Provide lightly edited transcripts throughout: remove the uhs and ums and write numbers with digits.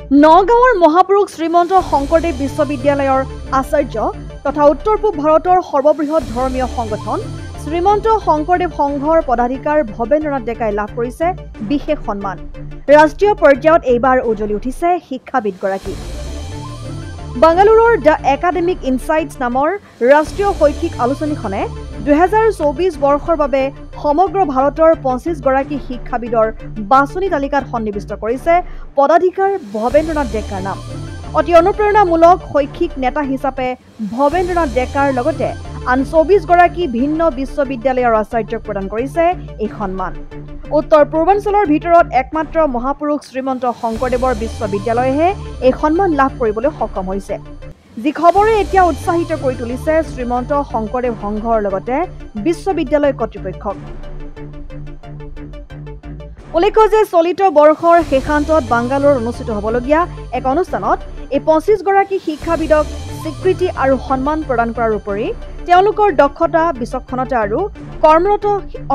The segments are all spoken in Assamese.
নগাঁৱৰ মহাপুৰুষ শ্ৰীমন্ত শংকৰদেৱ বিশ্ববিদ্যালয়ৰ আচাৰ্য তথা উত্তৰ পূব ভাৰতৰ সৰ্ববৃহৎ ধৰ্মীয় সংগঠন শ্ৰীমন্ত শংকৰদেৱ সংঘৰ পদাধিকাৰ ভৱেন্দ্ৰনাথ ডেকাই লাভ কৰিছে বিশেষ সন্মান। ৰাষ্ট্ৰীয় পৰ্যায়ত এইবাৰ উজ্বলি উঠিছে শিক্ষাবিদগৰাকী। বাংগালুৰুৰ দ্য একাডেমিক ইনচাইটছ নামৰ ৰাষ্ট্ৰীয় শৈক্ষিক আলোচনীখনে 2024 বৰ্ষৰ বাবে সমগ্ৰ ভাৰতৰ 25 গৰাকী শিক্ষাবিদৰ বাছনি তালিকাত সন্নিৱিষ্ট কৰিছে পদাধিকাৰ ভৱেন্দ্ৰনাথ ডেকাৰ নাম। অতি অনুপ্ৰেৰণামূলক শৈক্ষিক নেতা হিচাপে ভৱেন্দ্ৰনাথ ডেকাৰ লগতে আন 24 গৰাকী ভিন্ন বিশ্ববিদ্যালয়ৰ আচাৰ্যক প্ৰদান কৰিছে এই সন্মান। উত্তৰ পূৰ্বাঞ্চলৰ ভিতৰত একমাত্ৰ মহাপুৰুষ শ্ৰীমন্ত শংকৰদেৱৰ বিশ্ববিদ্যালয়েহে এই সন্মান লাভ কৰিবলৈ সক্ষম হৈছে, যি খবৰে এতিয়া উৎসাহিত কৰি তুলিছে শ্ৰীমন্ত শংকৰদেৱ সংঘৰ লগতে বিশ্ববিদ্যালয় কৰ্তৃপক্ষক। উল্লেখ্য যে চলিত বৰ্ষৰ শেষান্তত বাংগালুৰুত অনুষ্ঠিত হ'বলগীয়া এক অনুষ্ঠানত এই 25 গৰাকী শিক্ষাবিদক স্বীকৃতি আৰু সন্মান প্ৰদান কৰাৰ উপৰি তেওঁলোকৰ দক্ষতা, বিচক্ষণতা আৰু কৰ্মৰত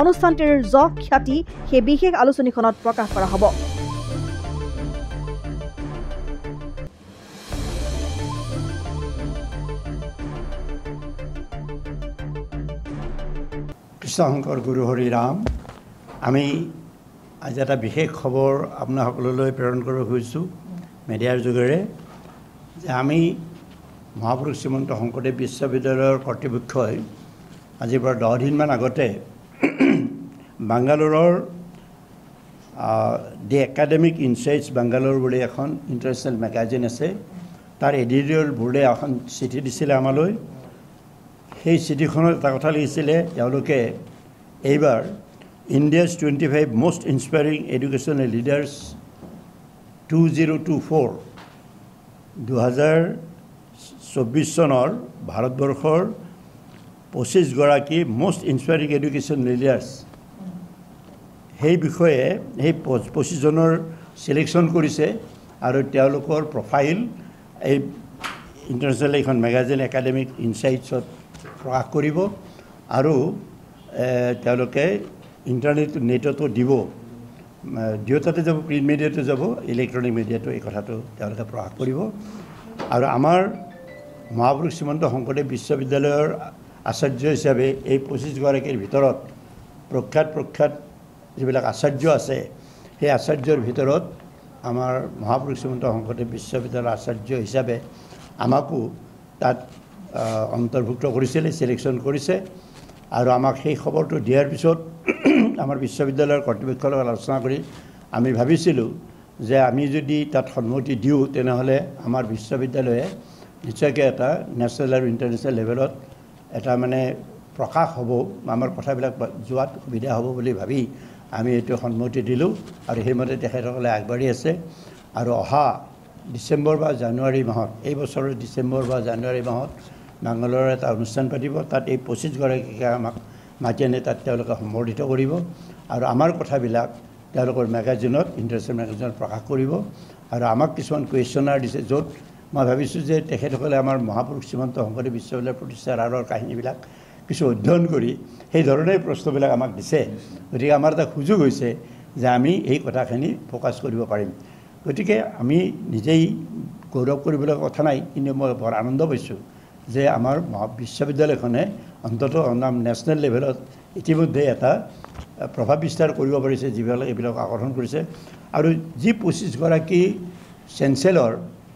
অনুষ্ঠানটিৰ যশ খ্যাতি সেই বিশেষ আলোচনীখনত প্ৰকাশ কৰা হ'ব। কৃষ্ণশংকৰ গুৰু হৰি ৰাম। আমি আজি এটা বিশেষ খবৰ আপোনাসকললৈ প্ৰেৰণ কৰিব খুজিছোঁ মিডিয়াৰ যোগেৰে যে আমি মহাপুৰুষ শ্ৰীমন্ত শংকৰদেৱ বিশ্ববিদ্যালয়ৰ কৰ্তৃপক্ষই আজিৰ পৰা 10 দিনমান আগতে বাংগালুৰুৰ দি একাডেমিক ইনচাইটছ বাংগালুৰু বুলি এখন ইণ্টাৰনেশ্যনেল মেগাজিন আছে, তাৰ এডিটৰিয়েল বোৰ্ডে এখন চিঠি দিছিলে আমালৈ। সেই চিঠিখনত এটা কথা লিখিছিলে, তেওঁলোকে এইবাৰ India's 25 most inspiring educational leaders 2024 2024 চনৰ ভাৰতবৰ্ষৰ 25 গৰাকী মষ্ট ইনস্পায়াৰিং এডুকেশ্যন লিডাৰ্ছ সেই বিষয়ে সেই 25 জনৰ চিলেকশ্যন কৰিছে আৰু তেওঁলোকৰ প্ৰফাইল এই ইণ্টাৰনেশ্যনেল এখন মেগাজিন একাডেমিক ইনচাইটছত প্ৰকাশ কৰিব আৰু তেওঁলোকে নেটতো দিব, দুয়োটাতে যাব, প্ৰিণ্ট মিডিয়াটো যাব, ইলেক্ট্ৰনিক মিডিয়াটো এই কথাটো তেওঁলোকে প্ৰকাশ কৰিব। আৰু আমাৰ মহাপুৰুষ শ্ৰীমন্ত শংকৰদেৱ বিশ্ববিদ্যালয়ৰ আচাৰ্য হিচাপে এই 25 গৰাকীৰ ভিতৰত প্ৰখ্যাত যিবিলাক আচাৰ্য আছে, সেই আচাৰ্যৰ ভিতৰত আমাৰ মহাপুৰুষ শ্ৰীমন্ত শংকৰদেৱ বিশ্ববিদ্যালয়ৰ আচাৰ্য হিচাপে আমাকো তাত অন্তৰ্ভুক্ত কৰিছিলে, চিলেকশ্যন কৰিছে। আৰু আমাক সেই খবৰটো দিয়াৰ পিছত আমাৰ বিশ্ববিদ্যালয়ৰ কৰ্তৃপক্ষৰ লগত আলোচনা কৰি আমি ভাবিছিলোঁ যে আমি যদি তাত সন্মতি দিওঁ তেনেহ'লে আমাৰ বিশ্ববিদ্যালয়ে নিশ্চয়কৈ এটা নেশ্যনেল আৰু ইণ্টাৰনেশ্যনেল লেভেলত এটা মানে প্ৰকাশ হ'ব, আমাৰ কথাবিলাক যোৱাত সুবিধা হ'ব বুলি ভাবি আমি এইটো সন্মতি দিলোঁ আৰু সেইমতে তেখেতসকলে আগবাঢ়ি আছে। আৰু অহা ডিচেম্বৰ বা জানুৱাৰী মাহত, এই বছৰৰ ডিচেম্বৰ বা জানুৱাৰী মাহত বাংগালুৰুৰ এটা অনুষ্ঠান পাতিব, তাত এই 25 গৰাকীকে আমাক মাতি আনি তাত তেওঁলোকে সম্বৰ্ধিত কৰিব আৰু আমাৰ কথাবিলাক তেওঁলোকৰ মেগাজিনত, ইণ্টাৰনেশ্যনেল মেগাজিনত প্ৰকাশ কৰিব। আৰু আমাক কিছুমান কুৱেশ্যনাৰ দিছে, য'ত মই ভাবিছোঁ যে তেখেতসকলে আমাৰ মহাপুৰুষ শ্ৰীমন্ত শংকৰদেৱ বিশ্ববিদ্যালয় প্ৰতিষ্ঠাৰ আঁৰৰ কাহিনীবিলাক কিছু অধ্যয়ন কৰি সেই ধৰণেই প্ৰশ্নবিলাক আমাক দিছে। গতিকে আমাৰ এটা সুযোগ হৈছে যে আমি এই কথাখিনি ফ'কাছ কৰিব পাৰিম। গতিকে আমি নিজেই গৌৰৱ কৰিবলৈ কথা নাই, কিন্তু মই বৰ আনন্দ পাইছোঁ যে আমাৰ বিশ্ববিদ্যালয়খনে অন্ততঃ নেশ্যনেল লেভেলত ইতিমধ্যে এটা প্ৰভাৱ বিস্তাৰ কৰিব পাৰিছে, যিবিলাক এইবিলাক আকৰ্ষণ কৰিছে। আৰু যি 25 গৰাকী চেঞ্চেলৰ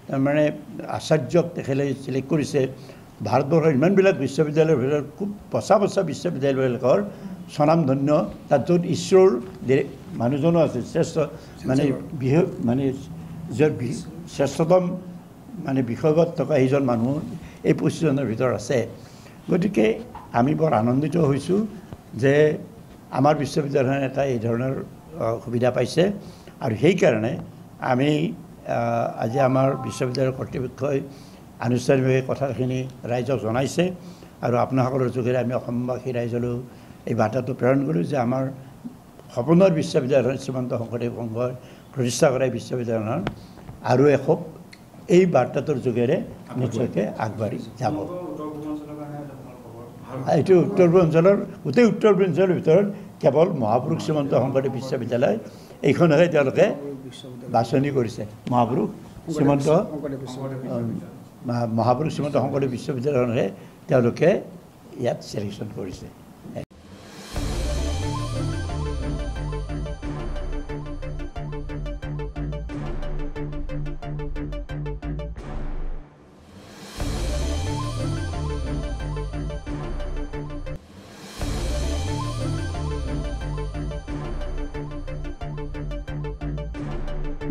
তাৰমানে আচাৰ্যক তেখেতে চিলেক্ট কৰিছে, ভাৰতবৰ্ষৰ ইমানবিলাক বিশ্ববিদ্যালয়ৰ ভিতৰত খুব বচা বিশ্ববিদ্যালয়বিলাকৰ স্বনামধন্য, তাত য'ত ইছৰোৰ মানুহজনো আছে, শ্ৰেষ্ঠ শ্ৰেষ্ঠতম বিষয়ত থকা সেইজন মানুহ এই 25 জনৰ ভিতৰত আছে। গতিকে আমি বৰ আনন্দিত হৈছোঁ যে আমাৰ বিশ্ববিদ্যালয়খনে এটা এই ধৰণৰ সুবিধা পাইছে। আৰু সেইকাৰণে আমি আজি আমাৰ বিশ্ববিদ্যালয়ৰ কৰ্তৃপক্ষই আনুষ্ঠানিকভাৱে কথাখিনি ৰাইজক জনাইছে আৰু আপোনাসকলৰ যোগেৰে আমি অসমবাসী ৰাইজলৈও এই বাৰ্তাটো প্ৰেৰণ কৰোঁ যে আমাৰ সপোনৰ বিশ্ববিদ্যালয় শ্ৰীমন্ত শংকৰদেৱ সংঘৰ প্ৰতিষ্ঠা কৰা বিশ্ববিদ্যালয়খন আৰু এখোপ এই বাৰ্তাটোৰ যোগেৰে নিশ্চয়কৈ আগবাঢ়ি যাব। এইটো উত্তৰ পূৰ্বাঞ্চলৰ গোটেই উত্তৰ পূৰ্বাঞ্চলৰ ভিতৰত কেৱল মহাপুৰুষ শ্ৰীমন্ত শংকৰদেৱ বিশ্ববিদ্যালয় এইখনহে তেওঁলোকে বাছনি কৰিছে, মহাপুৰুষ শ্ৰীমন্ত মহাপুৰুষ শ্ৰীমন্ত শংকৰদেৱ বিশ্ববিদ্যালয়ৰে তেওঁলোকে ইয়াত ছিলেকশ্যন কৰিছে।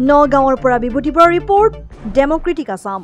নগাঁৱৰ পৰা বিভূতি বৰাৰ ৰিপৰ্ট, ডেমক্ৰেটিক আছাম।